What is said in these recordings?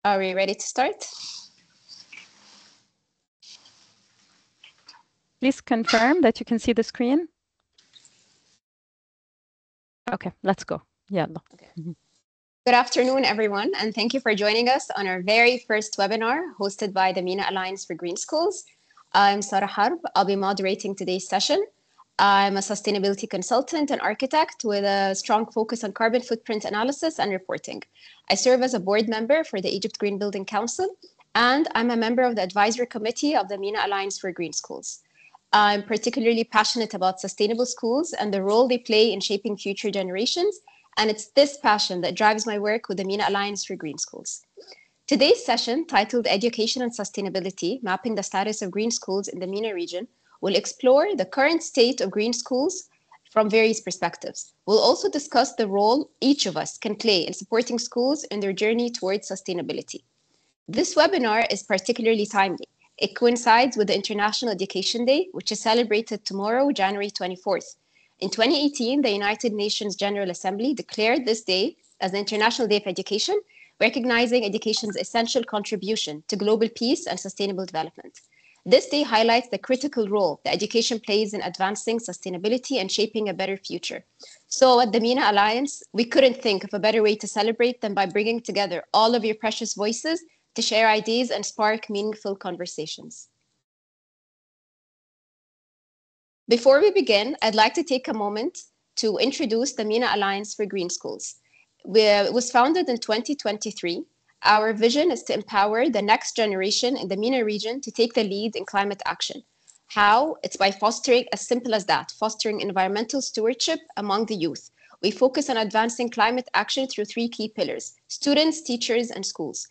Are we ready to start? Please confirm that you can see the screen. Okay, let's go. Yalla. Okay. Good afternoon, everyone, and thank you for joining us on our very first webinar hosted by the MENA Alliance for Green Schools. I'm Sarah Harb. I'll be moderating today's session. I'm a sustainability consultant and architect with a strong focus on carbon footprint analysis and reporting. I serve as a board member for the Egypt Green Building Council, and I'm a member of the advisory committee of the MENA Alliance for Green Schools. I'm particularly passionate about sustainable schools and the role they play in shaping future generations, and it's this passion that drives my work with the MENA Alliance for Green Schools. Today's session, titled Education and Sustainability, Mapping the Status of Green Schools in the MENA region, will explore the current state of green schools from various perspectives. We'll also discuss the role each of us can play in supporting schools in their journey towards sustainability. This webinar is particularly timely. It coincides with the International Education Day, which is celebrated tomorrow, January 24th. In 2018, the United Nations General Assembly declared this day as the International Day of Education, recognizing education's essential contribution to global peace and sustainable development. This day highlights the critical role that education plays in advancing sustainability and shaping a better future. So at the MENA Alliance, we couldn't think of a better way to celebrate than by bringing together all of your precious voices to share ideas and spark meaningful conversations. Before we begin, I'd like to take a moment to introduce the MENA Alliance for Green Schools. It was founded in 2023. Our vision is to empower the next generation in the MENA region to take the lead in climate action. How? It's by fostering, as simple as that, fostering environmental stewardship among the youth. We focus on advancing climate action through three key pillars: students, teachers, and schools.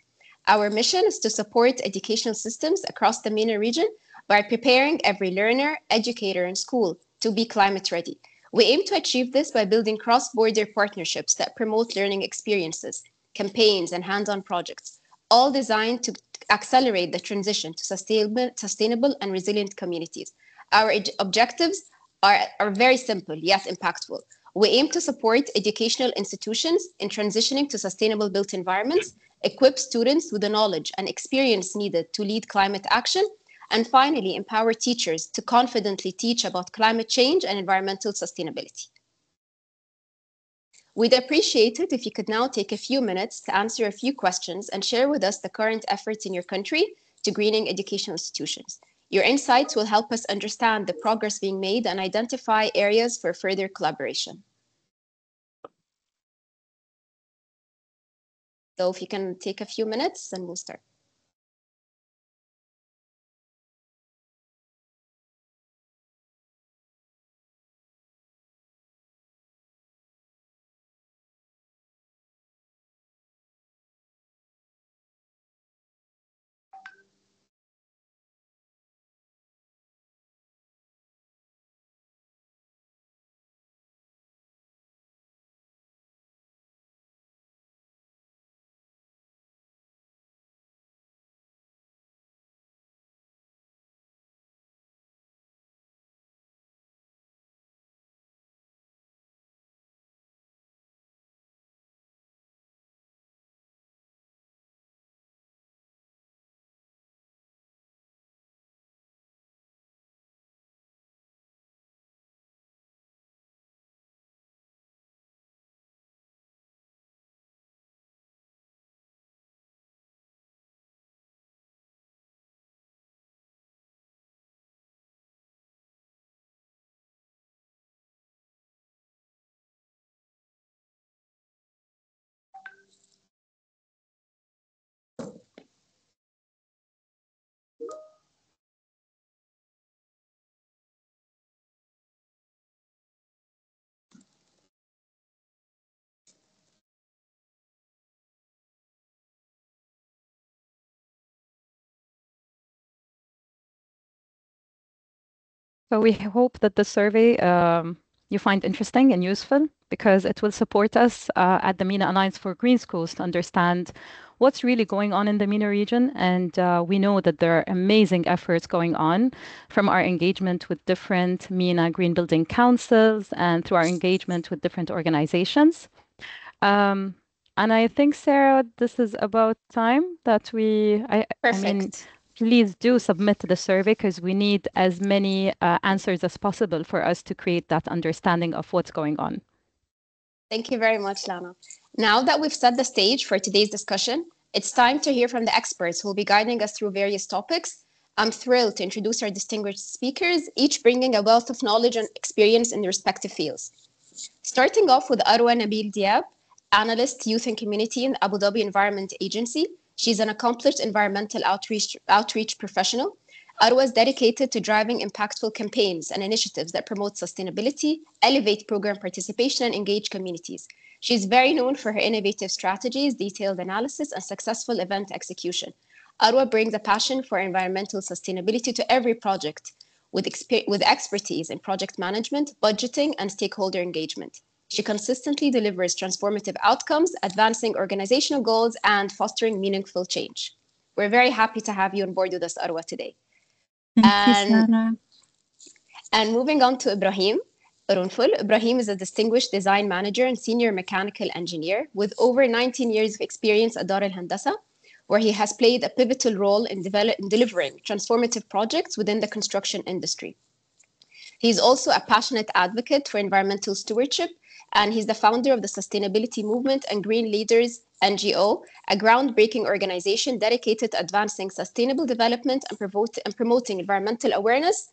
Our mission is to support educational systems across the MENA region by preparing every learner, educator, and school to be climate ready. We aim to achieve this by building cross-border partnerships that promote learning experiences, campaigns, and hands-on projects, all designed to accelerate the transition to sustainable and resilient communities. Our objectives are very simple yet impactful. We aim to support educational institutions in transitioning to sustainable built environments, equip students with the knowledge and experience needed to lead climate action, and finally, empower teachers to confidently teach about climate change and environmental sustainability. We'd appreciate it if you could now take a few minutes to answer a few questions and share with us the current efforts in your country to greening educational institutions. Your insights will help us understand the progress being made and identify areas for further collaboration. So if you can take a few minutes and we'll start. So we hope that the survey you find interesting and useful, because it will support us at the MENA Alliance for Green Schools to understand what's really going on in the MENA region. And we know that there are amazing efforts going on from our engagement with different MENA Green Building Councils and through our engagement with different organizations. And I think, Sarah, this is about time that I mean, Perfect. please do submit the survey because we need as many answers as possible for us to create that understanding of what's going on. Thank you very much, Lana. Now that we've set the stage for today's discussion, it's time to hear from the experts who will be guiding us through various topics. I'm thrilled to introduce our distinguished speakers, each bringing a wealth of knowledge and experience in their respective fields. Starting off with Arwa Nabil Diab, analyst, youth and community in the Abu Dhabi Environment Agency. She's an accomplished environmental outreach professional. Arwa is dedicated to driving impactful campaigns and initiatives that promote sustainability, elevate program participation, and engage communities. She's very known for her innovative strategies, detailed analysis, and successful event execution. Arwa brings a passion for environmental sustainability to every project, with expertise in project management, budgeting, and stakeholder engagement. She consistently delivers transformative outcomes, advancing organizational goals, and fostering meaningful change. We're very happy to have you on board with us, Arwa, today. Thank you, And, Sarah. and moving on to Ibrahim. Runful. Ibrahim is a distinguished design manager and senior mechanical engineer with over 19 years of experience at Dar al Handasa, where he has played a pivotal role in delivering transformative projects within the construction industry. He's also a passionate advocate for environmental stewardship, and he's the founder of the Sustainability Movement and Green Leaders NGO, a groundbreaking organization dedicated to advancing sustainable development and promoting environmental awareness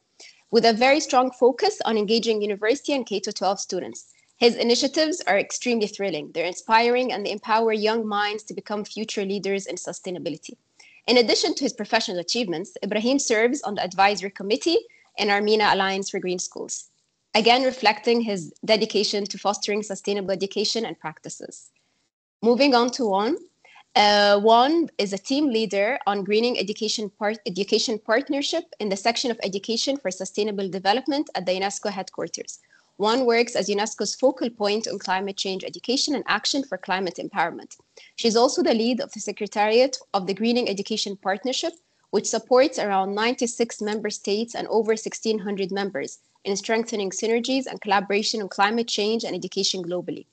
with a very strong focus on engaging university and K-12 students. His initiatives are extremely thrilling. They're inspiring and they empower young minds to become future leaders in sustainability. In addition to his professional achievements, Ibrahim serves on the advisory committee in our MENA Alliance for Green Schools, again reflecting his dedication to fostering sustainable education and practices. Moving on to Juan. Juan is a team leader on Greening Education Partnership in the section of Education for Sustainable Development at the UNESCO headquarters. Juan works as UNESCO's focal point on climate change education and action for climate empowerment. She's also the lead of the Secretariat of the Greening Education Partnership, which supports around 96 member states and over 1,600 members in strengthening synergies and collaboration on climate change and education globally.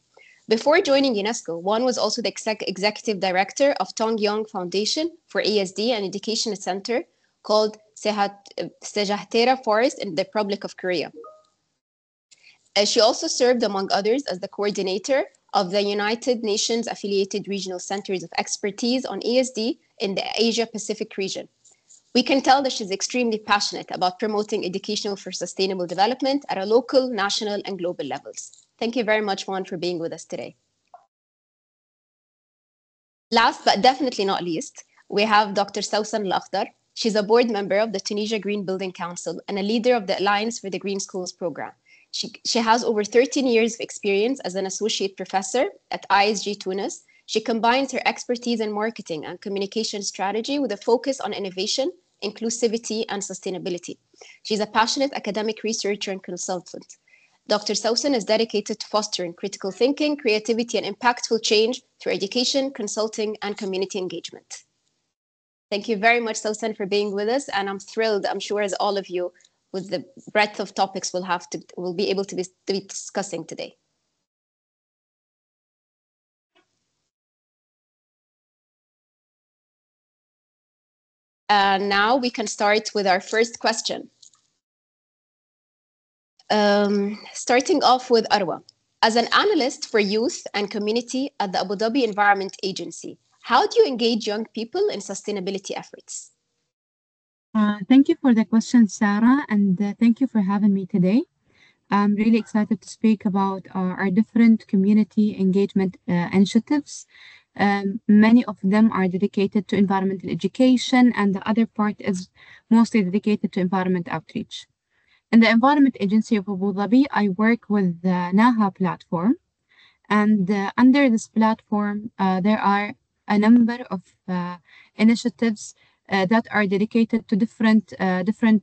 Before joining UNESCO, Juan was also the executive director of Tong Yong Foundation for ASD, an education center called Sejahtera Forest in the Republic of Korea. She also served, among others, as the coordinator of the United Nations affiliated regional centers of expertise on ASD in the Asia Pacific region. We can tell that she's extremely passionate about promoting educational for sustainable development at a local, national, and global levels. Thank you very much, Juan, for being with us today. Last but definitely not least, we have Dr. Sausan Al-Akhdar. She's a board member of the Tunisia Green Building Council and a leader of the Alliance for the Green Schools program. She has over 13 years of experience as an associate professor at ISG Tunis. She combines her expertise in marketing and communication strategy with a focus on innovation, inclusivity, and sustainability. She's a passionate academic researcher and consultant. Dr. Sausan is dedicated to fostering critical thinking, creativity, and impactful change through education, consulting, and community engagement. Thank you very much, Sausan, for being with us. And I'm thrilled, I'm sure, as all of you, with the breadth of topics we'll be able to be discussing today. And now we can start with our first question. Starting off with Arwa. As an analyst for youth and community at the Abu Dhabi Environment Agency, how do you engage young people in sustainability efforts? Thank you for the question, Sarah, and thank you for having me today. I'm really excited to speak about our different community engagement initiatives. Many of them are dedicated to environmental education, and the other part is mostly dedicated to environment outreach. In the Environment Agency of Abu Dhabi, I work with the NAHA platform, and under this platform, there are a number of initiatives that are dedicated to different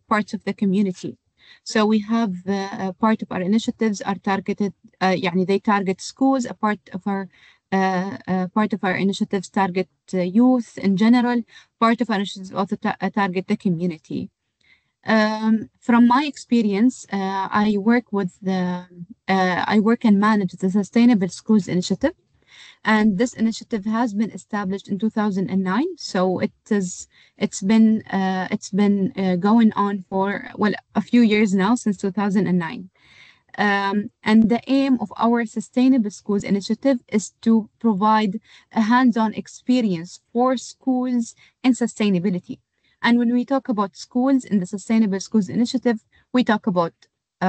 parts of the community. So we have part of our initiatives are targeted, they target schools. A part of our initiatives target youth in general. Part of our initiatives also target the community. From my experience, I work and manage the Sustainable Schools Initiative. and this initiative has been established in 2009. So it's been going on for, well, a few years now, since 2009. And the aim of our Sustainable Schools initiative is to provide a hands-on experience for schools in sustainability. And when we talk about schools in the Sustainable Schools initiative, we talk about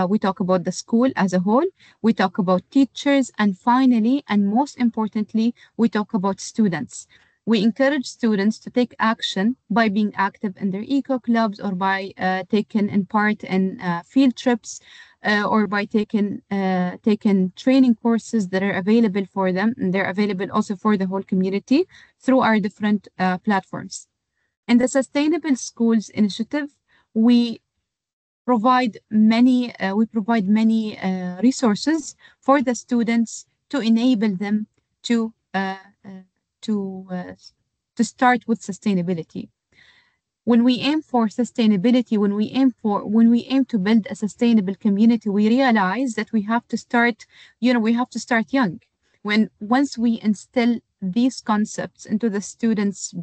we talk about the school as a whole, we talk about teachers, and finally, and most importantly, we talk about students. We encourage students to take action by being active in their eco clubs, or by taking in part in field trips, or by taking training courses that are available for them, and they're available also for the whole community through our different platforms. In the Sustainable Schools initiative, we provide many resources for the students to enable them to uh, uh, to uh, to start with sustainability. When we aim for sustainability, when we aim to build a sustainable community, we realize that we have to start young. Once we instill these concepts into the students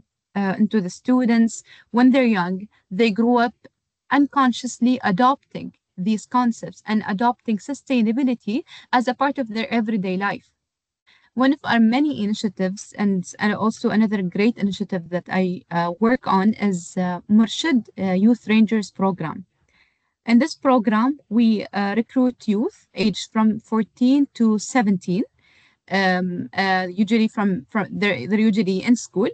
when they're young, they grow up unconsciously adopting these concepts and adopting sustainability as a part of their everyday life. One of our many initiatives, and also another great initiative that I work on, is Murshid Youth Rangers program. In this program, we recruit youth aged from 14 to 17. Usually from they're usually in school,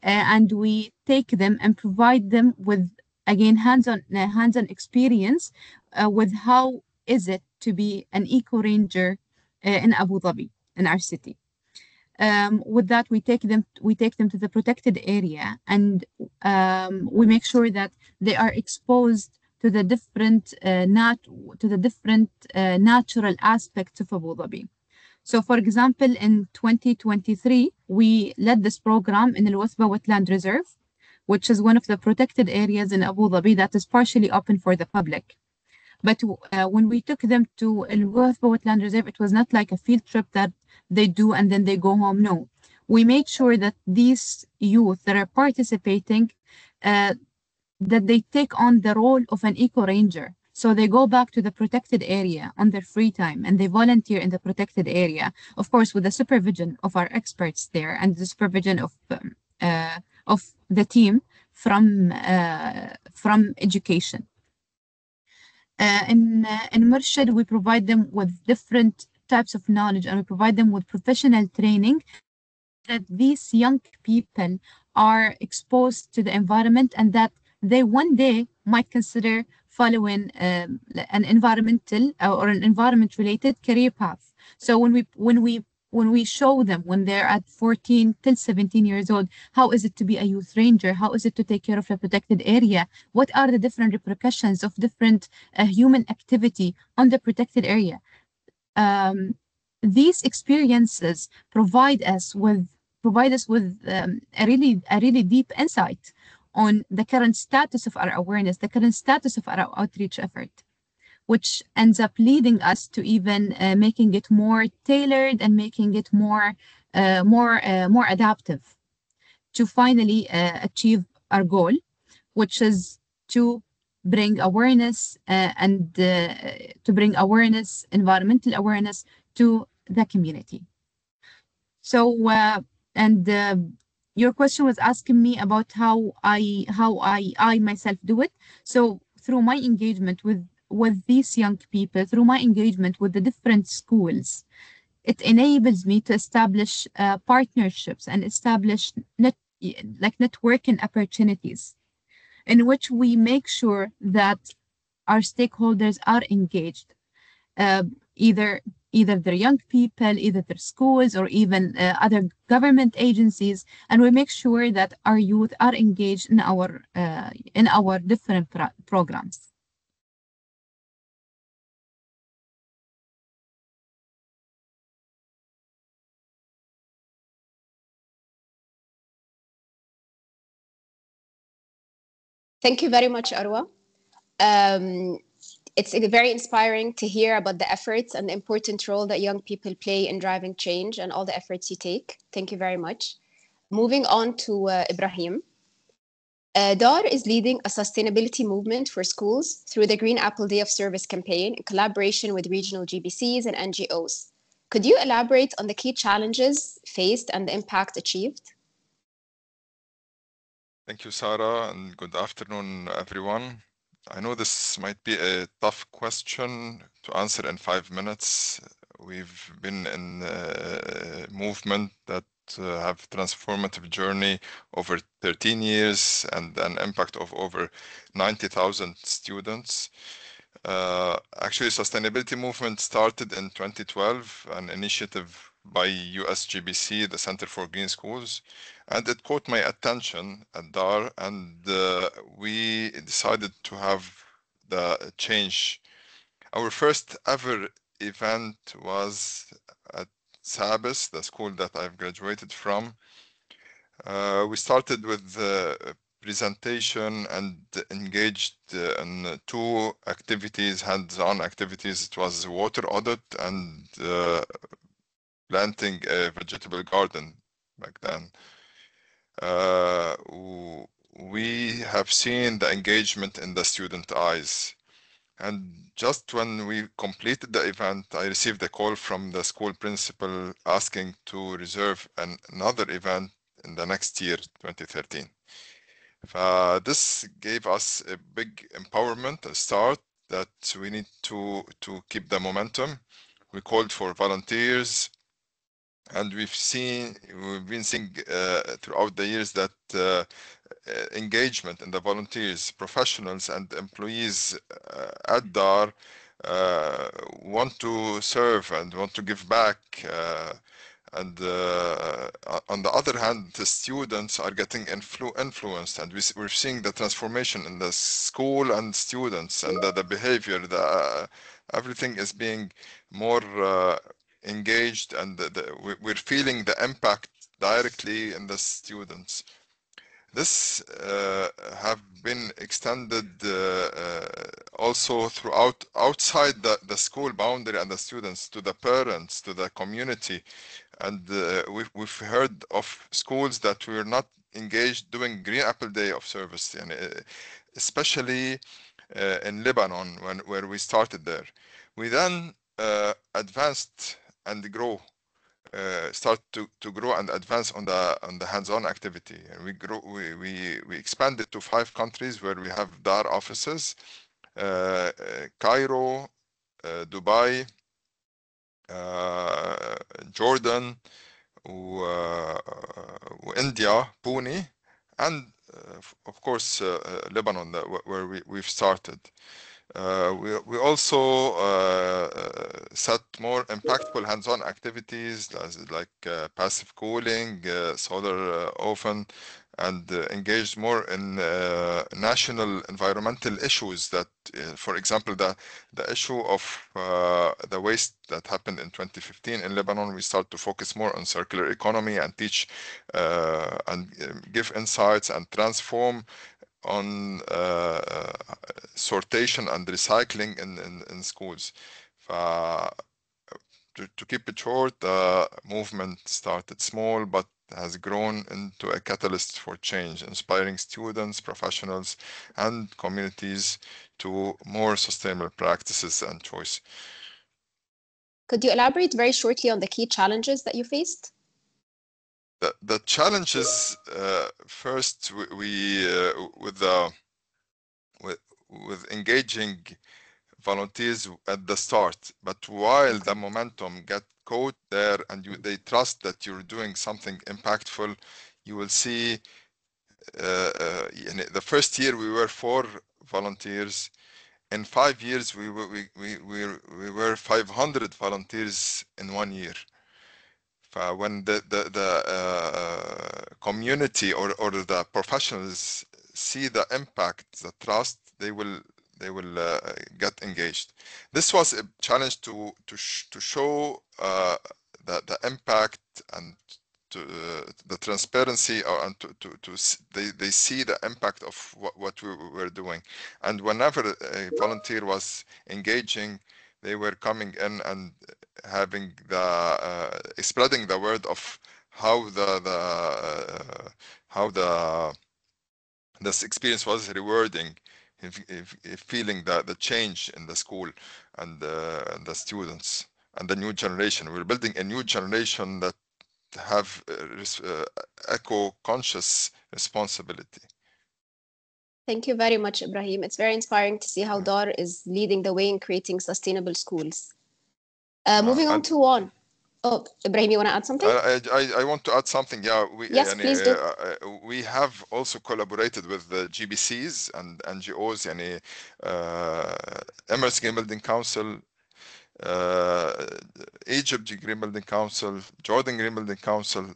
and we take them and provide them with, again, hands-on experience with how is it to be an eco ranger in Abu Dhabi, in our city. With that, we take them to the protected area, and we make sure that they are exposed to the different natural aspects of Abu Dhabi. So, for example, in 2023, we led this program in Al Wasba Wetland Reserve, which is one of the protected areas in Abu Dhabi that is partially open for the public. But when we took them to Al Wasba Wetland Reserve, it was not like a field trip that they do and then they go home. No, we made sure that these youth that are participating, uh, that they take on the role of an eco ranger. So they go back to the protected area on their free time, and they volunteer in the protected area, of course, with the supervision of our experts there, and the supervision of the team from education. In Murshid, we provide them with different types of knowledge, and we provide them with professional training, so that these young people are exposed to the environment, and that they one day might consider following an environmental or an environment related career path. So when we show them, when they're at 14 till 17 years old, how is it to be a youth ranger, how is it to take care of a protected area, what are the different repercussions of different human activity on the protected area, um, these experiences provide us with a really deep insight on the current status of our awareness, the current status of our outreach effort, which ends up leading us to even making it more tailored and making it more adaptive to finally achieve our goal, which is to bring awareness environmental awareness to the community. So, and your question was asking me about how I myself do it. So through my engagement with these young people, through my engagement with the different schools, it enables me to establish partnerships and establish networking opportunities, in which we make sure that our stakeholders are engaged, uh, either they're young people, either they're schools, or even other government agencies, and we make sure that our youth are engaged in our different programs. Thank you very much, Arwa. Um, It's very inspiring to hear about the efforts and the important role that young people play in driving change and all the efforts you take. Thank you very much. Moving on to Ibrahim. DAR is leading a sustainability movement for schools through the Green Apple Day of Service campaign in collaboration with regional GBCs and NGOs. Could you elaborate on the key challenges faced and the impact achieved? Thank you, Sarah, and good afternoon, everyone. I know this might be a tough question to answer in 5 minutes. We've been in a movement that have transformative journey over 13 years and an impact of over 90,000 students. Actually, sustainability movement started in 2012, an initiative by USGBC, the Center for Green Schools, and it caught my attention at DAR, and we decided to have the change. Our first ever event was at SABIS, the school that I've graduated from. We started with presentation and engaged in 2 activities, hands-on activities. It was water audit and planting a vegetable garden back then. We have seen the engagement in the student eyes. And just when we completed the event, I received a call from the school principal asking to reserve another event in the next year, 2013. This gave us a big empowerment, a start that we need to keep the momentum. We called for volunteers, and we've been seeing throughout the years that engagement in the volunteers, professionals, and employees at DAR want to serve and want to give back. And on the other hand, the students are getting influenced, and we're seeing the transformation in the school and students, and the behavior. Everything is being more engaged, and we're feeling the impact directly in the students. This have been extended also throughout outside the school boundary and the students, to the parents, to the community. And we've heard of schools that were not engaged doing Green Apple Day of Service, and especially in Lebanon, where we started there. We then advanced and start to grow and advance on the hands-on activity, and we expanded to 5 countries where we have DAR offices: Cairo, Dubai, Jordan, India, Pune, and of course Lebanon, where we've started. We also set more impactful hands-on activities like passive cooling, solar oven, and engaged more in national environmental issues that, for example, the issue of the waste that happened in 2015 in Lebanon. We start to focus more on circular economy and teach and give insights and transform on sortation and recycling in schools. To keep it short, the movement started small but has grown into a catalyst for change, inspiring students, professionals, and communities to more sustainable practices and choice. Could you elaborate very shortly on the key challenges that you faced? The challenges, first, with engaging volunteers at the start, but while the momentum get caught there and they trust that you're doing something impactful, you will see in the first year we were 4 volunteers. In 5 years we were 500 volunteers in 1 year. When the community or the professionals see the impact, the trust, they will get engaged. This was a challenge to show the impact and the transparency, or and they see the impact of what we were doing. And whenever a volunteer was engaging, they were coming in and having the spreading the word of how how this experience was rewarding, if feeling the change in the school and the students and the new generation. We're building a new generation that have eco-conscious responsibility. Thank you very much, Ibrahim. It's very inspiring to see how Yeah. DAR is leading the way in creating sustainable schools. Yeah. Moving on And to Juan. Oh, Ibrahim, you want to add something? I want to add something. Yeah, Yes, please do. we have also collaborated with the GBCs and NGOs, uh, Emirates Game Building Council, uh, Egypt Green Building Council, Jordan Green Building Council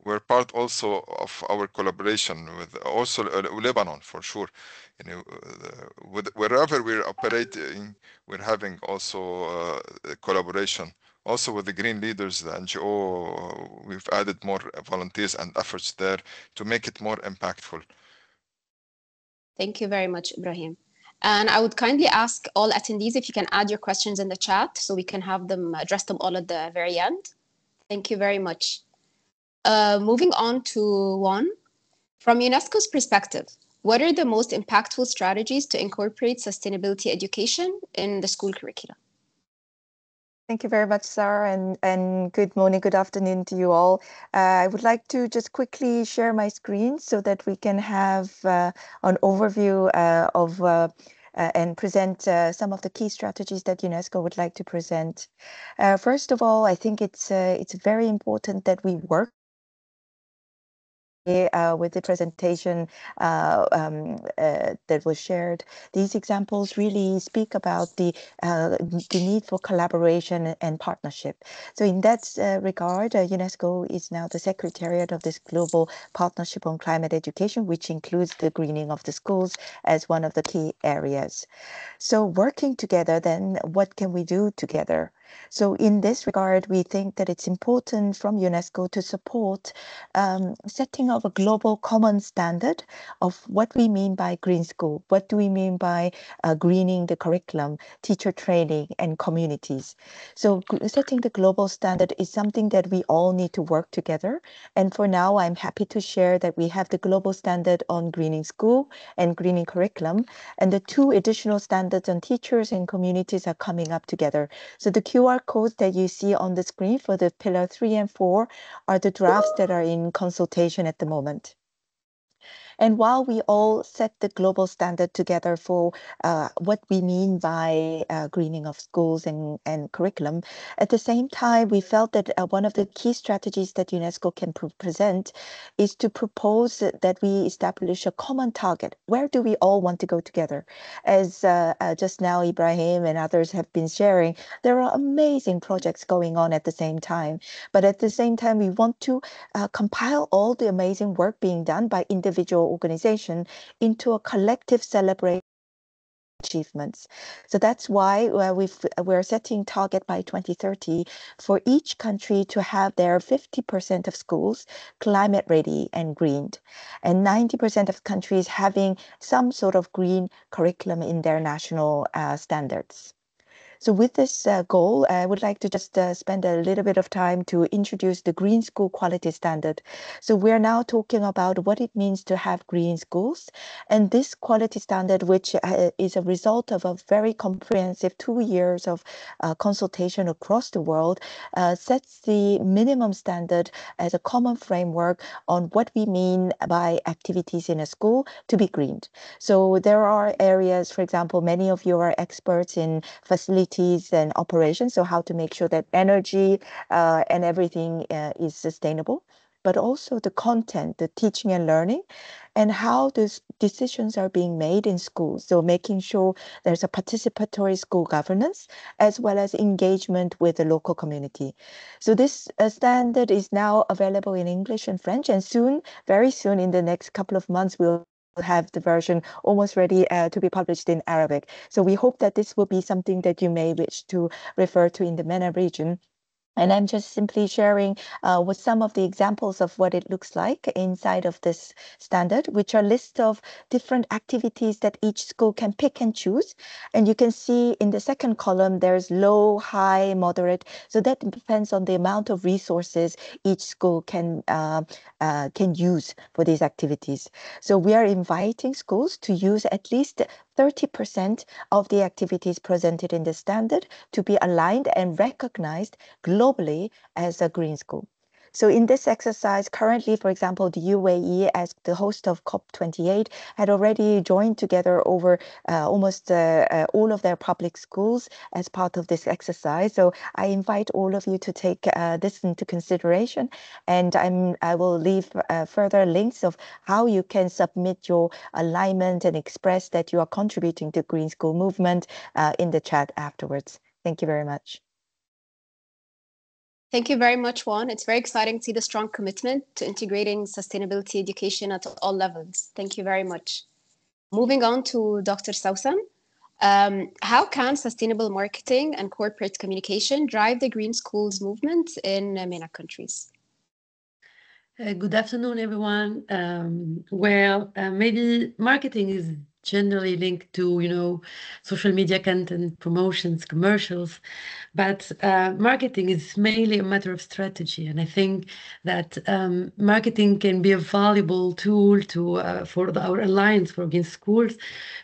were part also of our collaboration with also Lebanon for sure. Wherever we're operating, we're having also collaboration. Also with the Green Leaders, the NGO, we've added more volunteers and efforts there to make it more impactful. Thank you very much, Ibrahim. And I would kindly ask all attendees if you can add your questions in the chat so we can have them address them all at the very end. Thank you very much. Moving on to Juan. From UNESCO's perspective, what are the most impactful strategies to incorporate sustainability education in the school curricula? Thank you very much, Sarah, and good morning, good afternoon to you all. I would like to just quickly share my screen so that we can have an overview of and present some of the key strategies that UNESCO would like to present. First of all, I think it's very important that we work with the presentation that was shared. These examples really speak about the need for collaboration and partnership. So in that regard, UNESCO is now the secretariat of this global partnership on climate education, which includes the greening of the schools as one of the key areas. So working together, then what can we do together? So in this regard, we think that it's important from UNESCO to support setting of a global common standard of what we mean by green school. What do we mean by greening the curriculum, teacher training, and communities? So setting the global standard is something that we all need to work together. And for now, I'm happy to share that we have the global standard on greening school and greening curriculum, and the two additional standards on teachers and communities are coming up together. So the QR codes that you see on the screen for the pillar 3 and 4 are the drafts that are in consultation at the moment. And while we all set the global standard together for what we mean by greening of schools and curriculum, at the same time, we felt that one of the key strategies that UNESCO can present is to propose that we establish a common target. Where do we all want to go together? As just now, Ibrahim and others have been sharing, there are amazing projects going on at the same time. But at the same time, we want to compile all the amazing work being done by individual organization into a collective celebration achievements. So that's why we're setting target by 2030 for each country to have their 50% of schools climate ready and greened, and 90% of countries having some sort of green curriculum in their national standards. So with this goal, I would like to just spend a little bit of time to introduce the Green School Quality Standard. So we're now talking about what it means to have green schools. And this quality standard, which is a result of a very comprehensive 2 years of consultation across the world, sets the minimum standard as a common framework on what we mean by activities in a school to be greened. So there are areas, for example, many of you are experts in facilities and operations, so how to make sure that energy and everything is sustainable, but also the content, the teaching and learning, and how those decisions are being made in schools. So making sure there's a participatory school governance as well as engagement with the local community. So this standard is now available in English and French, and soon, very soon, in the next couple of months, we'll have the version almost ready to be published in Arabic. So we hope that this will be something that you may wish to refer to in the MENA region. And I'm just simply sharing with some of the examples of what it looks like inside of this standard, which are lists of different activities that each school can pick and choose. And you can see in the second column, there's low, high, moderate. So that depends on the amount of resources each school can use for these activities. So we are inviting schools to use at least 30% of the activities presented in the standard to be aligned and recognized globally as a green school. So in this exercise, currently, for example, the UAE, as the host of COP28, had already joined together over almost all of their public schools as part of this exercise. So I invite all of you to take this into consideration, and I will leave further links of how you can submit your alignment and express that you are contributing to Green School movement in the chat afterwards. Thank you very much. Thank you very much, Juan. It's very exciting to see the strong commitment to integrating sustainability education at all levels. Thank you very much. Moving on to Dr. Sausan. How can sustainable marketing and corporate communication drive the green schools movement in MENA countries? Good afternoon, everyone. Maybe marketing is generally linked to, social media content, promotions, commercials, but marketing is mainly a matter of strategy. And I think that marketing can be a valuable tool for our alliance for green schools,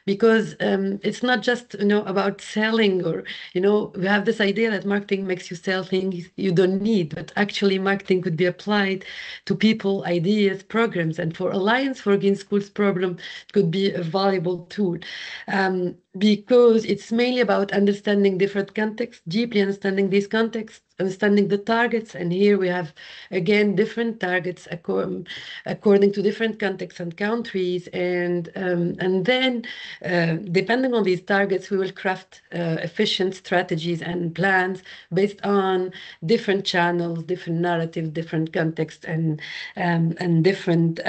because it's not just, about selling, or, we have this idea that marketing makes you sell things you don't need, but actually marketing could be applied to people, ideas, programs. And for Alliance for Green Schools program, it could be a valuable tool, because it's mainly about understanding different contexts, deeply understanding these contexts, understanding the targets. And here we have, again, different targets according to different contexts and countries. And then, depending on these targets, we will craft efficient strategies and plans based on different channels, different narratives, different contexts, and different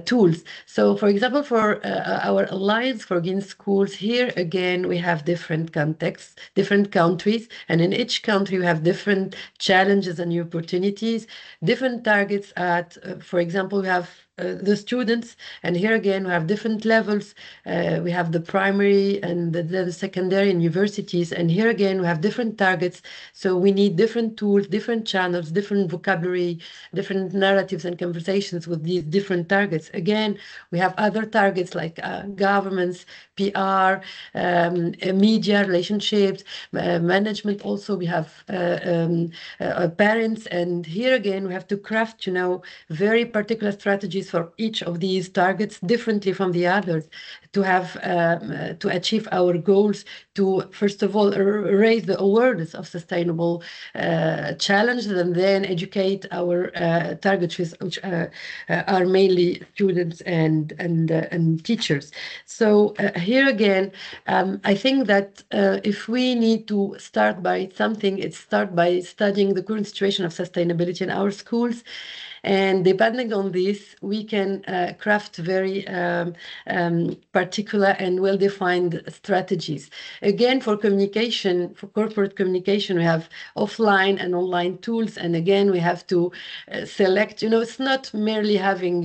tools. So, for example, for our Alliance for Green Schools, here again we have different contexts, different countries, and in each country we have different challenges and opportunities, different targets at, for example, we have the students, and here again we have different levels. We have the primary and the secondary and universities, and here again we have different targets. So we need different tools, different channels, different vocabulary, different narratives and conversations with these different targets. Again, we have other targets like governments, PR, media, relationships, management. Also, we have parents, and here again we have to craft, very particular strategies for each of these targets differently from the others to have to achieve our goals, to first of all raise the awareness of sustainable challenges, and then educate our targets, which are mainly students and teachers. So here again, I think that if we need to start by something, it's start by studying the current situation of sustainability in our schools. And depending on this, we can craft very particular and well-defined strategies. Again, for communication, for corporate communication, we have offline and online tools. And again, we have to select, it's not merely having,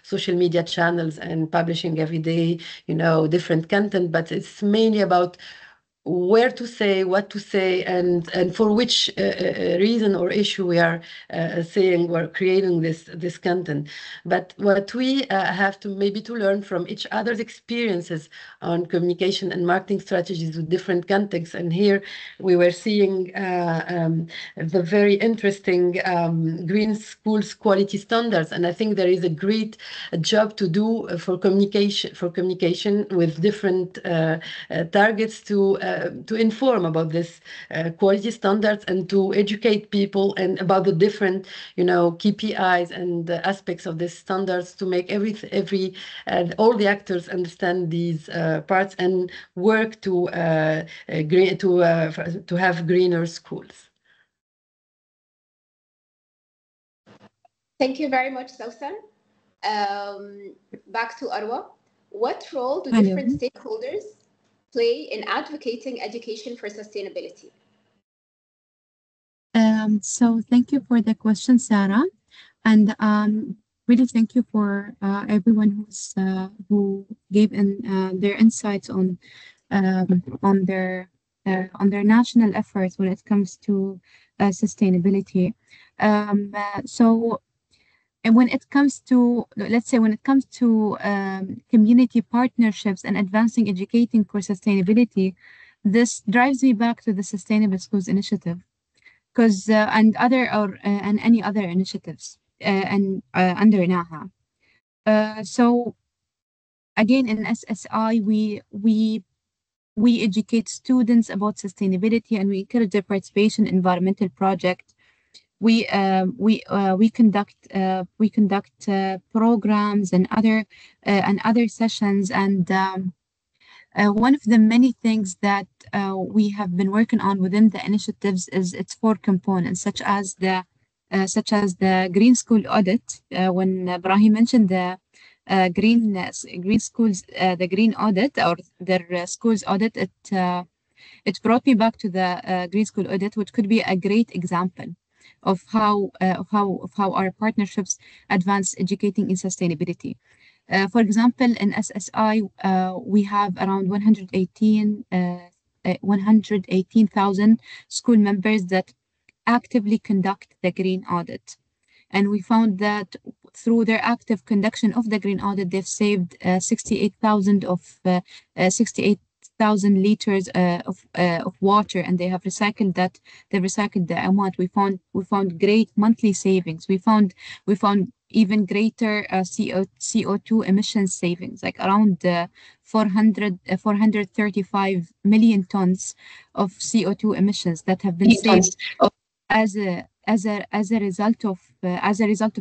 social media channels and publishing every day, different content, but it's mainly about where to say, what to say, and for which reason or issue we are saying or creating this content. But what we have to maybe to learn from each other's experiences on communication and marketing strategies with different contexts. And here we were seeing the very interesting green schools quality standards. And I think there is a great job to do for communication with different targets to inform about this quality standards and to educate people and about the different, KPIs and aspects of these standards, to make all the actors understand these parts and work to have greener schools. Thank you very much, Sausan. Back to Arwa. What role do different stakeholders play in advocating education for sustainability? So thank you for the question, Sarah, and really thank you for everyone who gave in their insights on their national efforts when it comes to sustainability. So and when it comes to, let's say, when it comes to community partnerships and advancing educating for sustainability, this drives me back to the Sustainable Schools Initiative, because and any other initiatives and under NAHA. So again, in SSI, we educate students about sustainability and we encourage their participation in environmental projects. We conduct programs and other sessions, and one of the many things that we have been working on within the initiatives is its four components, such as the green school audit. When Ibrahim mentioned the green schools, the green audit or their schools audit, it brought me back to the green school audit, which could be a great example of how our partnerships advance educating in sustainability. For example, in SSI, we have around 118,000 school members that actively conduct the green audit. And we found that through their active conduction of the green audit, they've saved 68,000 liters of water, and they have recycled that. They recycled the amount. We found great monthly savings. We found even greater CO2 emissions savings, like around 435 million tons of CO2 emissions that have been saved as a result of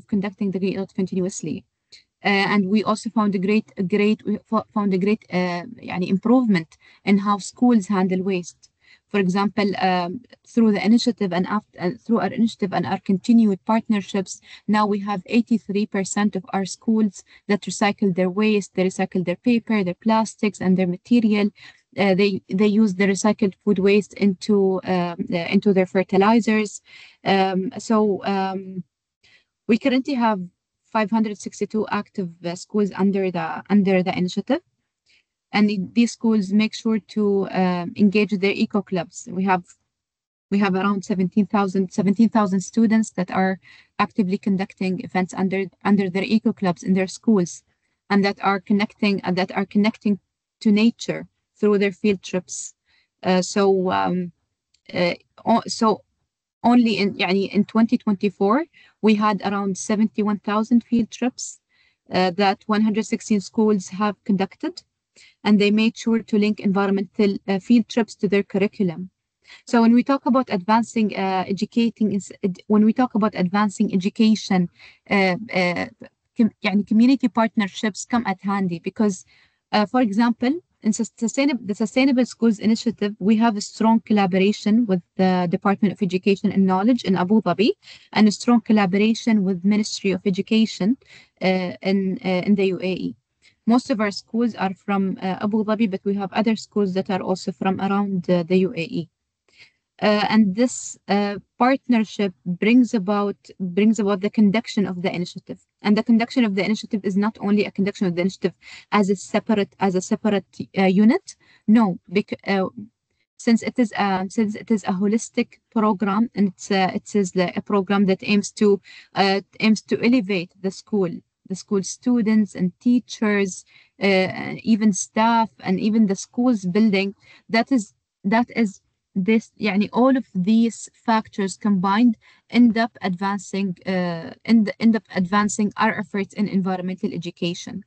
conducting the green audit continuously. And we also found a great improvement in how schools handle waste. For example, through the initiative through our initiative and our continued partnerships, now we have 83% of our schools that recycle their waste. They recycle their paper, their plastics, and their material. They use the recycled food waste into their fertilizers. We currently have 562 active schools under the initiative, and these schools make sure to engage their eco clubs. We have around 17,000 students that are actively conducting events under their eco clubs in their schools, and that are connecting to nature through their field trips. So only in 2024 we had around 71,000 field trips that 116 schools have conducted, and they made sure to link environmental field trips to their curriculum. So when we talk about advancing education, community partnerships come at handy because, for example, in the Sustainable Schools Initiative, we have a strong collaboration with the Department of Education and Knowledge in Abu Dhabi, and a strong collaboration with Ministry of Education in the UAE. Most of our schools are from Abu Dhabi, but we have other schools that are also from around the UAE. And this partnership brings about the conduction of the initiative, and the conduction of the initiative is not only a conduction of the initiative as a separate unit. No, since it is a holistic program, and it is a program that aims to elevate the school students and teachers, even staff, and even the school's building. That is this all of these factors combined end up advancing our efforts in environmental education.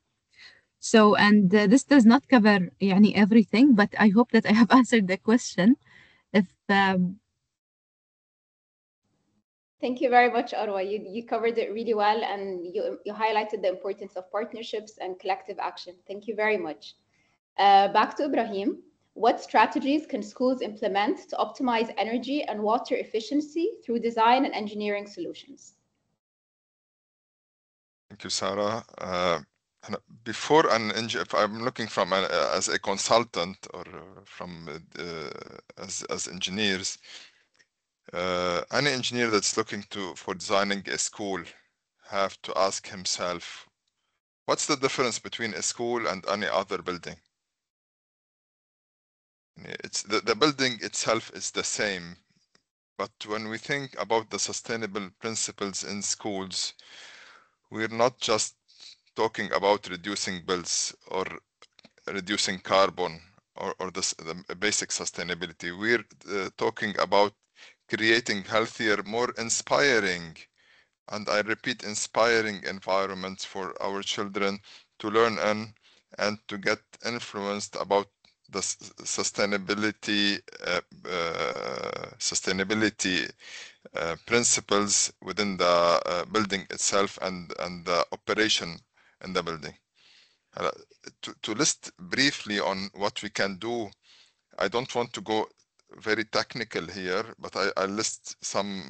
So, and this does not cover everything, but I hope that I have answered the question. If Thank you very much, Arwa. You covered it really well, and you highlighted the importance of partnerships and collective action. Thank you very much. Back to Ibrahim. What strategies can schools implement to optimize energy and water efficiency through design and engineering solutions? Thank you, Sarah. Before if I'm looking from as a consultant or from as engineers, Any engineer that's looking for designing a school have to ask himself, what's the difference between a school and any other building? It's the building itself is the same, but when we think about the sustainable principles in schools, we're not just talking about reducing bills or reducing carbon or the basic sustainability. We're talking about creating healthier, more inspiring, and I repeat, inspiring environments for our children to learn in and to get influenced about the sustainability principles within the building itself and the operation in the building. Uh, to list briefly on what we can do, I don't want to go very technical here, but I list some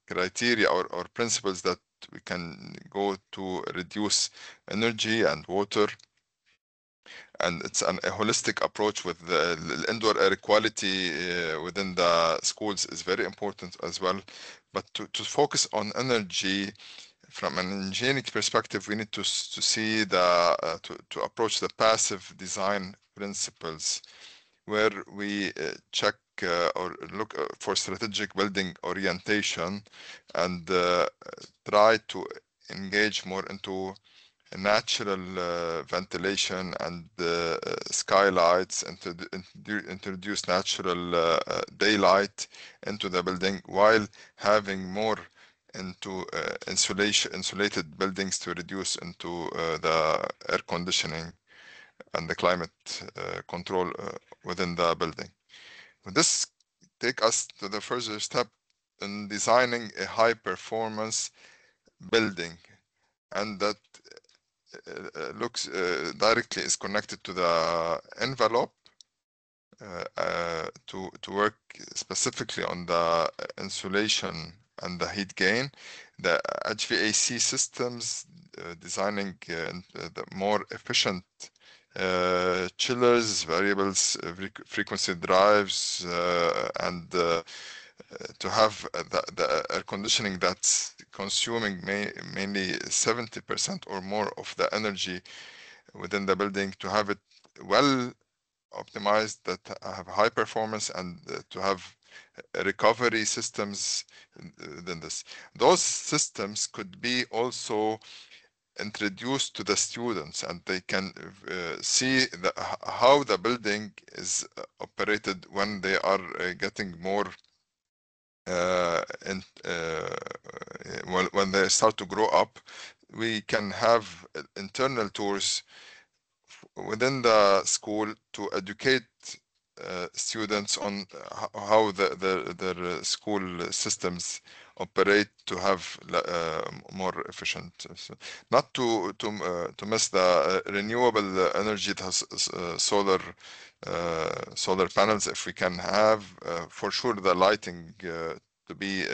criteria or principles that we can go to reduce energy and water. And it's a holistic approach with the indoor air quality within the schools is very important as well. But to focus on energy, from an engineering perspective, we need to see to approach the passive design principles, where we check or look for strategic building orientation and try to engage more into natural ventilation and skylights, and to introduce natural daylight into the building, while having more into insulated buildings to reduce into the air conditioning and the climate control within the building. This take us to the further step in designing a high performance building, and that looks directly is connected to the envelope to work specifically on the insulation and the heat gain. The HVAC systems, designing the more efficient chillers, variables, frequency drives, and to have the air conditioning that's consuming mainly 70% or more of the energy within the building, to have it well optimized, that have high performance, and to have recovery systems than this. Those systems could be also introduced to the students, and they can see how the building is operated when they are getting more and when they start to grow up. We can have internal tours within the school to educate students on how their school systems operate to have more efficient. So not to miss the renewable energy. It has solar panels if we can have. For sure, the lighting to be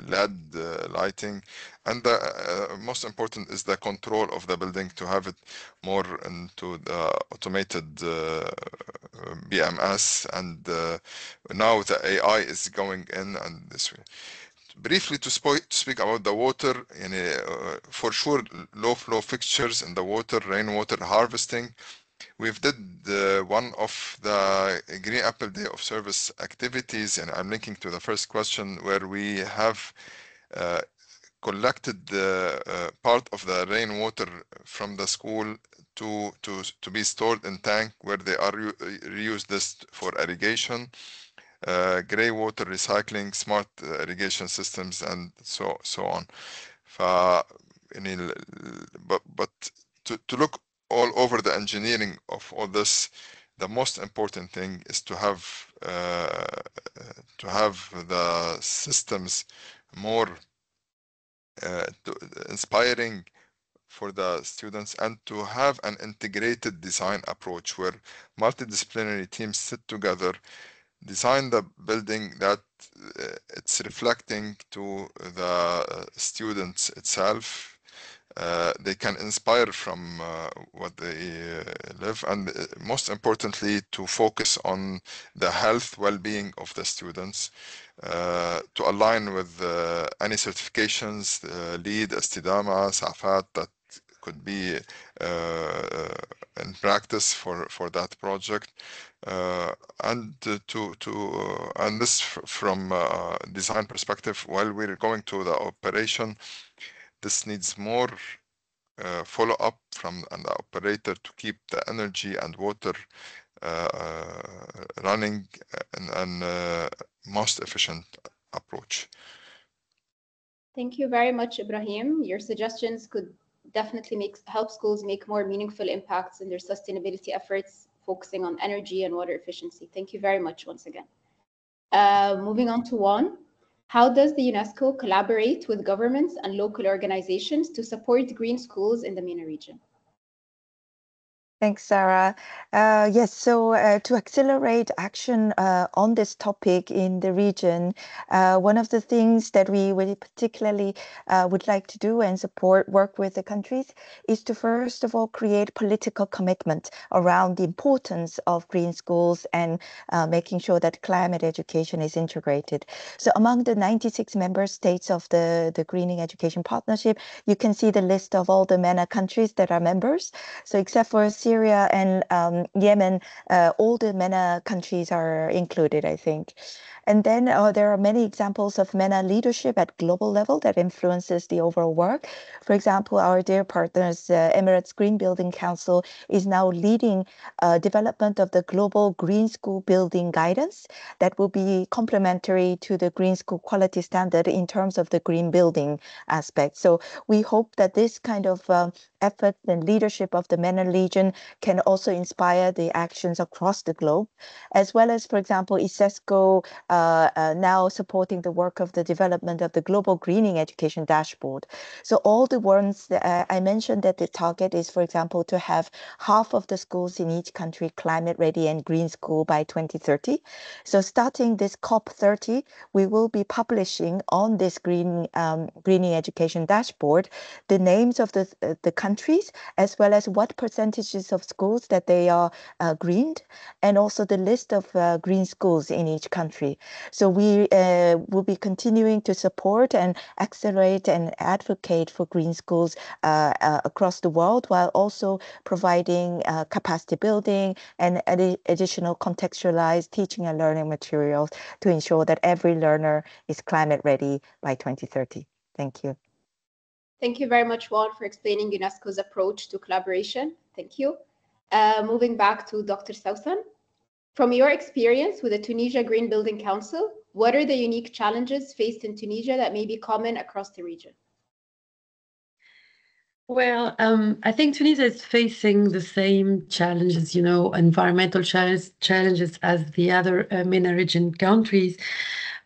LED lighting, and the most important is the control of the building, to have it more into the automated BMS, and now the AI is going in, and this way. Briefly to speak about the water, for sure, low flow fixtures in the water, rainwater harvesting. We've did one of the Green Apple Day of Service activities, and I'm linking to the first question, where we have collected the part of the rainwater from the school to be stored in tank, where they are reuse this for irrigation, gray water recycling, smart irrigation systems, and so on. But to look all over the engineering of all this, the most important thing is to have the systems more inspiring for the students, and to have an integrated design approach where multidisciplinary teams sit together, design the building that it's reflecting to the students itself, they can inspire from what they live, and most importantly, to focus on the health well-being of the students, to align with any certifications, LEED, استدامة, SAFAT, that could be in practice for that project, and and this from design perspective. While we're going to the operation, this needs more follow up from an operator to keep the energy and water running in a most efficient approach. Thank you very much, Ibrahim. Your suggestions could definitely help schools make more meaningful impacts in their sustainability efforts, focusing on energy and water efficiency. Thank you very much once again. Moving on to Juan. How does the UNESCO collaborate with governments and local organizations to support green schools in the MENA region? Thanks, Sarah. Yes, so to accelerate action on this topic in the region, one of the things that we really particularly would like to do and support work with the countries is to first of all create political commitment around the importance of green schools and making sure that climate education is integrated. So among the 96 member states of the Greening Education Partnership, you can see the list of all the MENA countries that are members. So except for Syria and Yemen, all the MENA countries are included, I think. And then there are many examples of MENA leadership at global level that influences the overall work. For example, our dear partners, Emirates Green Building Council, is now leading development of the global green school building guidance that will be complementary to the green school quality standard in terms of the green building aspect. So we hope that this kind of effort and leadership of the MENA region can also inspire the actions across the globe, as well as, for example, ISESCO now supporting the work of the development of the global greening education dashboard. So all the ones that I mentioned that the target is, for example, to have half of the schools in each country climate ready and green school by 2030. So starting this COP30, we will be publishing on this greening education dashboard the names of the countries, as well as what percentages of schools that they are greened, and also the list of green schools in each country. So we will be continuing to support and accelerate and advocate for green schools across the world, while also providing capacity building and additional contextualized teaching and learning materials to ensure that every learner is climate ready by 2030. Thank you. Thank you very much, Juan, for explaining UNESCO's approach to collaboration. Thank you. Moving back to Dr. Sausan. From your experience with the Tunisia Green Building Council, what are the unique challenges faced in Tunisia that may be common across the region? Well, I think Tunisia is facing the same challenges, environmental challenges as the other MENA region countries,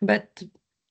but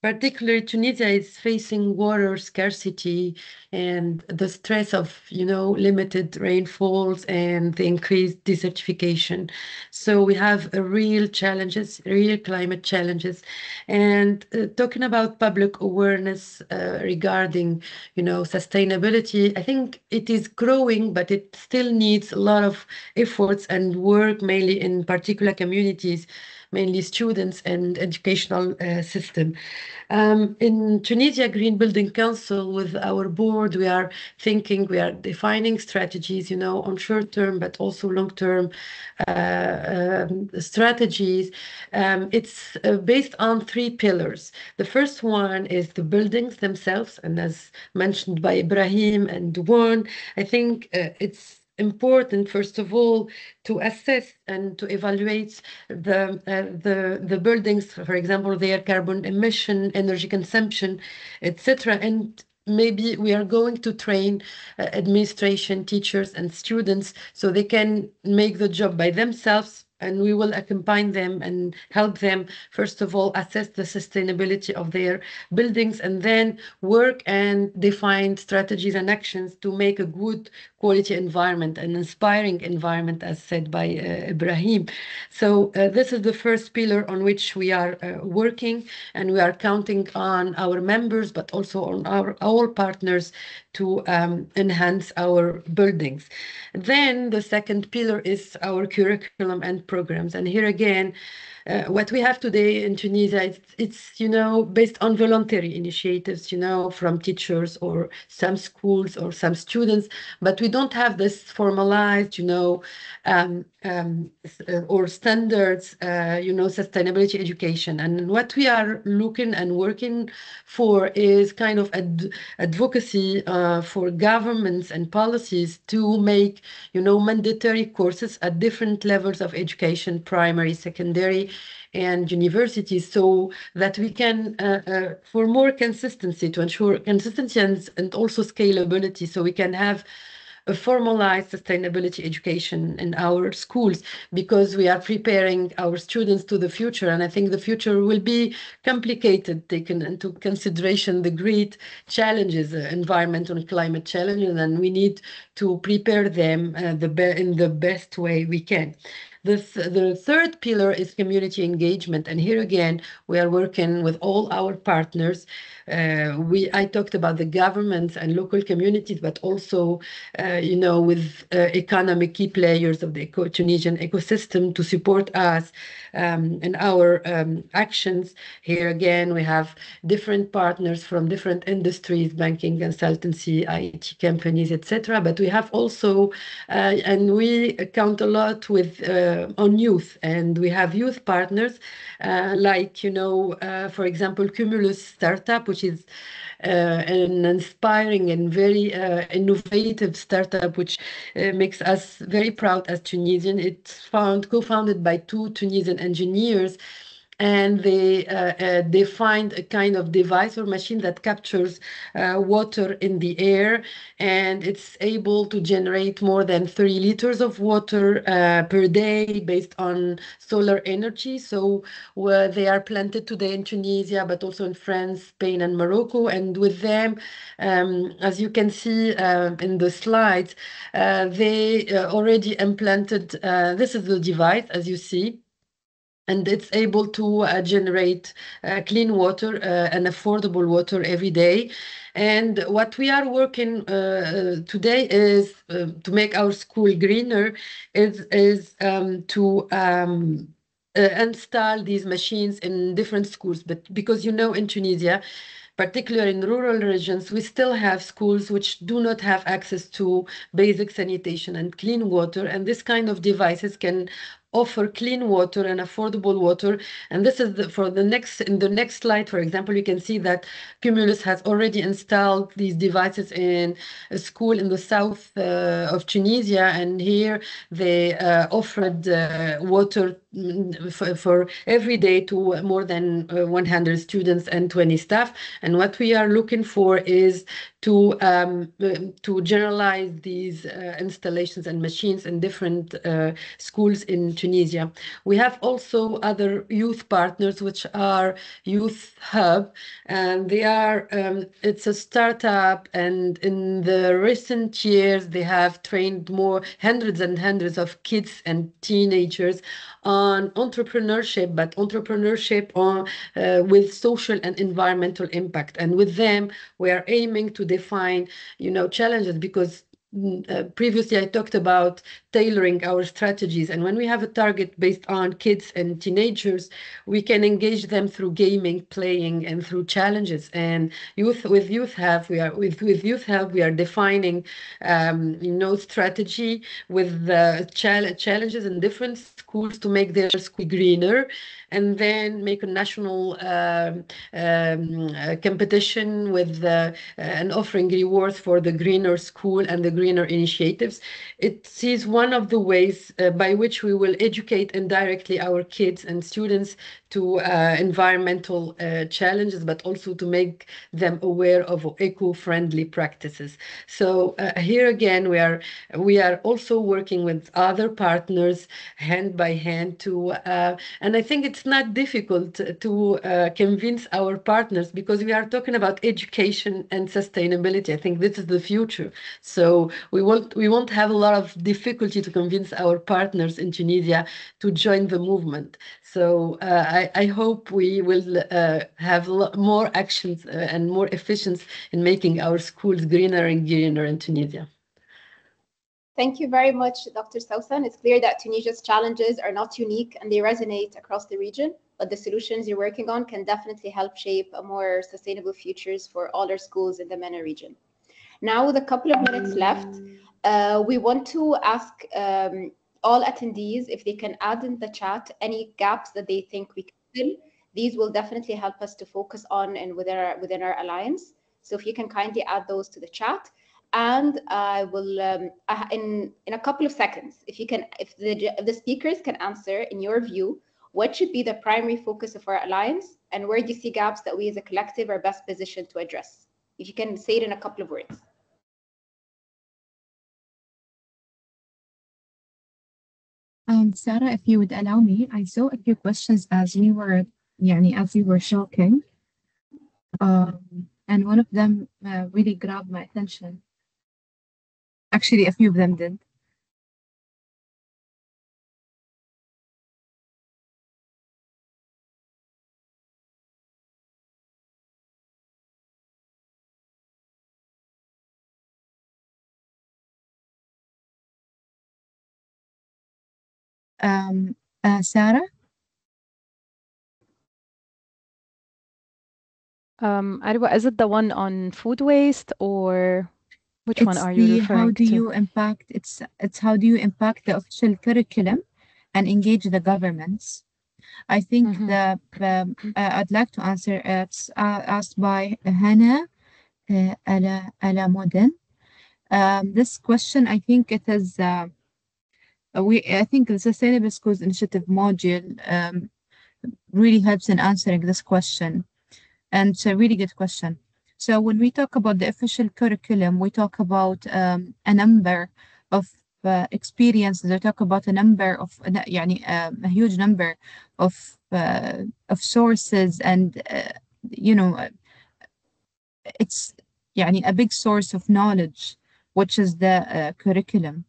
particularly Tunisia is facing water scarcity and the stress of, limited rainfalls and the increased desertification. So we have real challenges, real climate challenges. And talking about public awareness regarding, sustainability, I think it is growing, but it still needs a lot of efforts and work, mainly in particular communities, mainly students and educational system. In Tunisia Green Building Council, with our board, we are defining strategies, on short term, but also long term strategies. It's based on three pillars. The first one is the buildings themselves, and as mentioned by Ibrahim and Juan, I think it's important, first of all, to assess and to evaluate the buildings, for example, their carbon emission, energy consumption, etc. And maybe we are going to train administration, teachers, and students so they can make the job by themselves, and we will accompany them and help them, first of all, assess the sustainability of their buildings, and then work and define strategies and actions to make a good quality environment, an inspiring environment, as said by Ibrahim. So this is the first pillar on which we are working, and we are counting on our members, but also on our all partners to enhance our buildings. Then the second pillar is our curriculum and programs. And here again, what we have today in Tunisia, it's based on voluntary initiatives, from teachers or some schools or some students, but we don't have this formalized, or standards, sustainability education. And what we are looking and working for is kind of advocacy for governments and policies to make, mandatory courses at different levels of education, primary, secondary, and universities, so that we can, for more consistency, to ensure consistency and also scalability, so we can have a formalized sustainability education in our schools, because we are preparing our students to the future. And I think the future will be complicated, taken into consideration the great challenges, environmental and climate challenges, and we need to prepare them in the best way we can. The third pillar is community engagement. And here again, we are working with all our partners. I talked about the governments and local communities, but also, with economic key players of the Tunisian ecosystem to support us in our actions. Here again, we have different partners from different industries, banking, consultancy, IT companies, etc. But we have also, and we count a lot with on youth, and we have youth partners like, for example, Cumulus Startup, which is an inspiring and very innovative startup, which makes us very proud as Tunisian. It's co-founded by two Tunisian engineers, and they find a kind of device or machine that captures water in the air, and it's able to generate more than 3 liters of water per day based on solar energy. So they are planted today in Tunisia, but also in France, Spain, and Morocco. And with them, as you can see in the slides, they already implanted, this is the device, as you see, and it's able to generate clean water and affordable water every day. And what we are working today is to make our school greener, is to install these machines in different schools. But because, in Tunisia, particularly in rural regions, we still have schools which do not have access to basic sanitation and clean water. And this kind of devices can offer clean water and affordable water. And this is in the next slide, for example, you can see that Cumulus has already installed these devices in a school in the south of Tunisia. And here they offered water for every day to more than 100 students and 20 staff. And what we are looking for is to generalize these installations and machines in different schools in Tunisia. We have also other youth partners, which are Youth Hub, and it's a startup, and in the recent years, they have trained more hundreds and hundreds of kids and teenagers on entrepreneurship, but entrepreneurship with social and environmental impact. And with them, we are aiming to define, challenges, because previously I talked about tailoring our strategies. And when we have a target based on kids and teenagers, we can engage them through gaming, playing, and through challenges. And with Youth Hub, we are defining, strategy with challenges in different schools to make their school greener, and then make a national competition with and offering rewards for the greener school and the greener initiatives. It is one of the ways by which we will educate indirectly our kids and students to environmental challenges, but also to make them aware of eco-friendly practices. So here again, we are also working with other partners hand by hand and I think it's not difficult to convince our partners, because we are talking about education and sustainability. I think this is the future. So we won't have a lot of difficulty to convince our partners in Tunisia to join the movement. So I hope we will have more actions and more efficiency in making our schools greener and greener in Tunisia. Thank you very much, Dr. Sausan. It's clear that Tunisia's challenges are not unique and they resonate across the region, but the solutions you're working on can definitely help shape a more sustainable futures for all our schools in the MENA region. Now, with a couple of minutes left, we want to ask all attendees if they can add in the chat any gaps that they think we can fill. These will definitely help us to focus on and within our alliance. So if you can kindly add those to the chat, and I will in a couple of seconds, if the speakers can answer in your view, what should be the primary focus of our alliance, and where do you see gaps that we as a collective are best positioned to address? If you can say it in a couple of words. Sarah, if you would allow me, I saw a few questions as we were, as we were talking, and one of them really grabbed my attention. Actually, a few of them did. Sarah? Arwa, is it the one on food waste, or which one It's are you the how referring do to? you impact it's how do you impact the official curriculum and engage the governments. I think Mm-hmm. I'd like to answer. It's asked by Hannah Ala Modin. This question, I think it is. I think the Sustainable Schools Initiative module really helps in answering this question, and it's a really good question. So when we talk about the official curriculum, we talk about a number of experiences. We talk about a number of, a huge number of sources, and it's a big source of knowledge, which is the curriculum.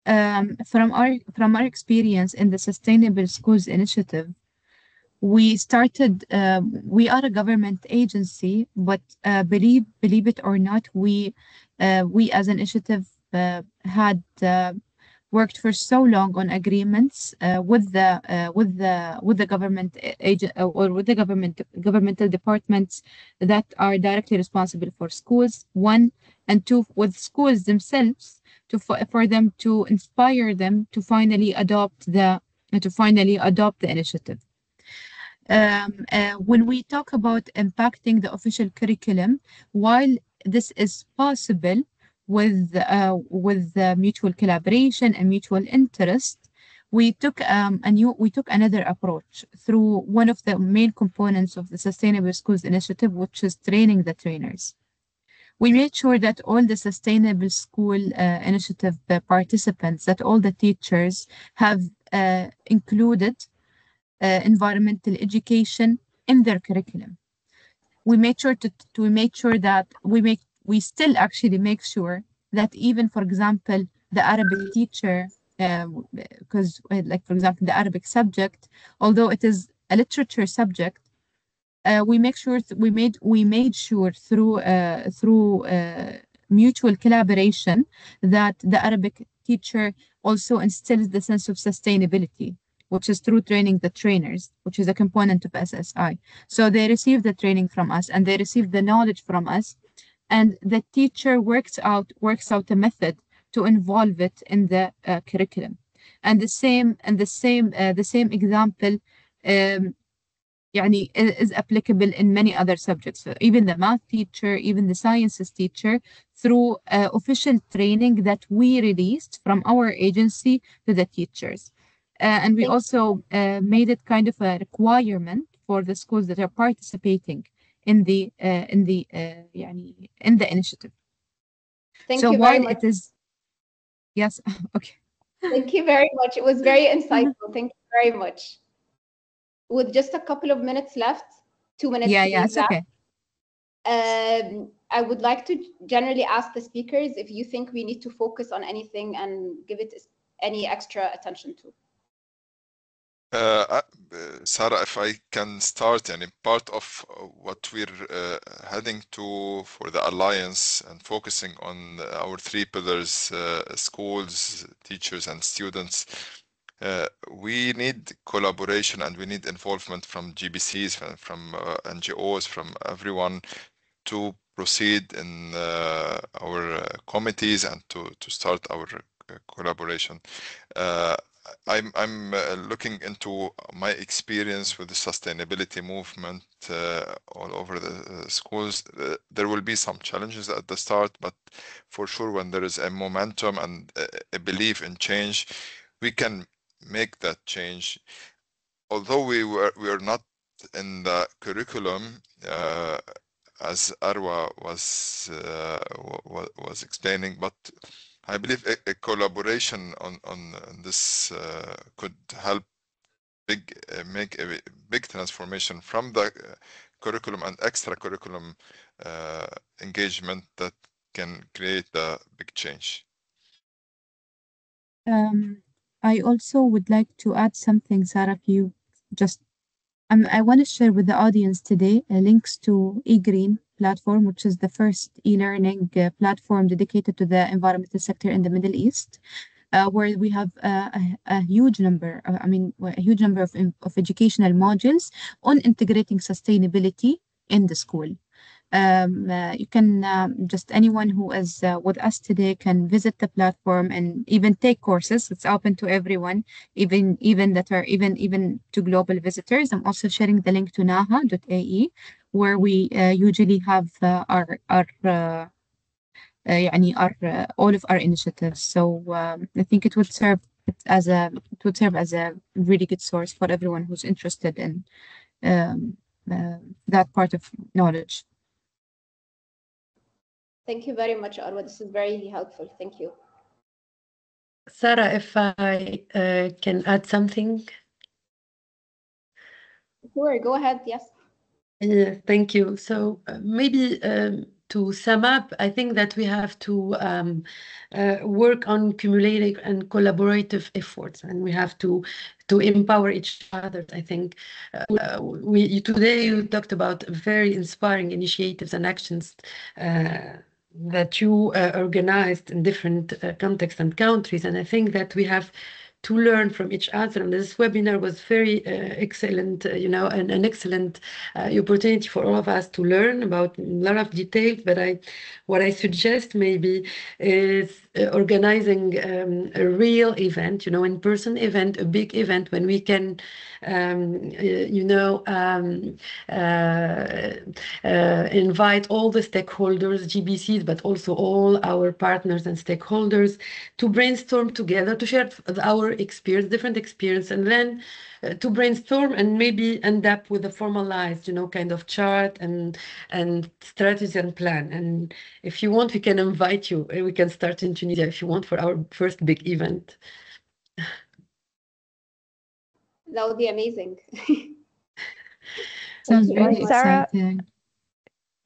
From our experience in the Sustainable Schools Initiative, we are a government agency, but believe it or not, we as an initiative had worked for so long on agreements with the government agent or with the governmental departments that are directly responsible for schools, one, and two, with schools themselves, for them to inspire them to finally adopt the initiative. When we talk about impacting the official curriculum, while this is possible with mutual collaboration and mutual interest, we took another approach through one of the main components of the Sustainable Schools Initiative, which is training the trainers. We made sure that all the Sustainable School Initiative participants, that all the teachers have included environmental education in their curriculum. We made sure that we still actually make sure that, even, for example, the Arabic teacher, because like, for example, the Arabic subject, although it is a literature subject, we made sure through mutual collaboration that the Arabic teacher also instills the sense of sustainability, which is through training the trainers, which is a component of SSI. So they receive the training from us, and they receive the knowledge from us, and the teacher works out a method to involve it in the curriculum. And the same example is applicable in many other subjects. So even the math teacher, even the sciences teacher, through official training that we released from our agency to the teachers. And we also made it kind of a requirement for the schools that are participating in the initiative. Thank So you very while much. it is, yes, okay. Thank you very much. It was very insightful. Thank you very much. With just a couple of minutes left, 2 minutes Yeah, to be yeah, it's exact, okay. I would like to generally ask the speakers if you think we need to focus on anything and give it any extra attention to. Sarah, if I can start, and part of what we're heading to for the alliance and focusing on our three pillars, schools, teachers, and students, we need collaboration and we need involvement from GBCs, from NGOs, from everyone to proceed in our committees and to start our collaboration. I'm looking into my experience with the sustainability movement all over the schools. There will be some challenges at the start, but for sure, when there is a momentum and a belief in change, we can make that change. Although we are not in the curriculum, as Arwa was explaining, but I believe a collaboration on this could help make a big transformation from the curriculum and extra curriculum engagement that can create the big change. I also would like to add something, Sarah, if you just I want to share with the audience today links to eGreen platform, which is the first e-learning platform dedicated to the environmental sector in the Middle East, where we have a huge number, a huge number of educational modules on integrating sustainability in the school. You can just anyone who is with us today can visit the platform and even take courses. It's open to everyone, even that are even to global visitors. I'm also sharing the link to naha.ae, where we usually have all of our initiatives. So I think it would serve as a really good source for everyone who's interested in that part of knowledge. Thank you very much, Arwa. This is very helpful. Thank you. Sarah, if I can add something. Sure, go ahead. Yes. Yeah, thank you. So maybe to sum up, I think that we have to work on cumulative and collaborative efforts, and we have to empower each other. I think today you talked about very inspiring initiatives and actions that you organized in different contexts and countries, and I think that we have to learn from each other. And this webinar was very excellent, an excellent opportunity for all of us to learn about a lot of details. But what I suggest maybe is organizing a real event, in-person event, a big event when we can, invite all the stakeholders, GBCs, but also all our partners and stakeholders to brainstorm together, to share our experience, different experience, and then to brainstorm and maybe end up with a formalized, kind of chart and strategy and plan. And if you want, we can invite you. We can start in Tunisia if you want for our first big event. That would be amazing. Sounds Thank you very really much. Sarah, exciting.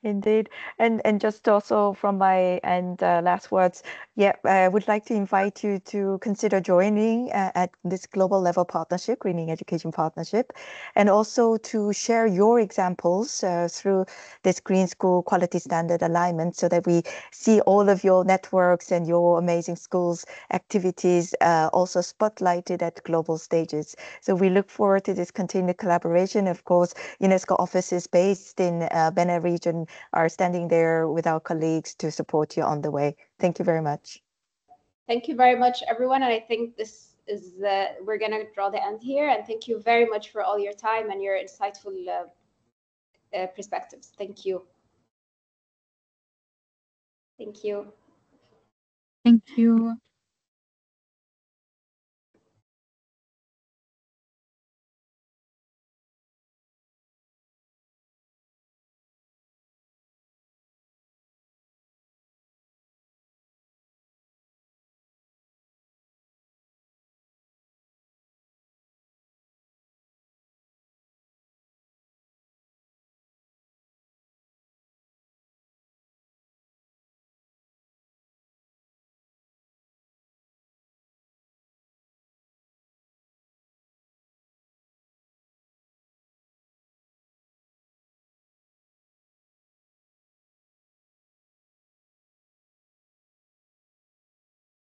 indeed. And just also from my end, last words, yeah, I would like to invite you to consider joining at this global level partnership, Greening Education Partnership, and also to share your examples through this Green School Quality Standard Alignment so that we see all of your networks and your amazing schools activities also spotlighted at global stages. So we look forward to this continued collaboration. Of course, UNESCO offices based in MENA region are standing there with our colleagues to support you on the way. Thank you very much. Thank you very much, everyone. And I think this is, we're going to draw the end here. And thank you very much for all your time and your insightful perspectives. Thank you. Thank you. Thank you.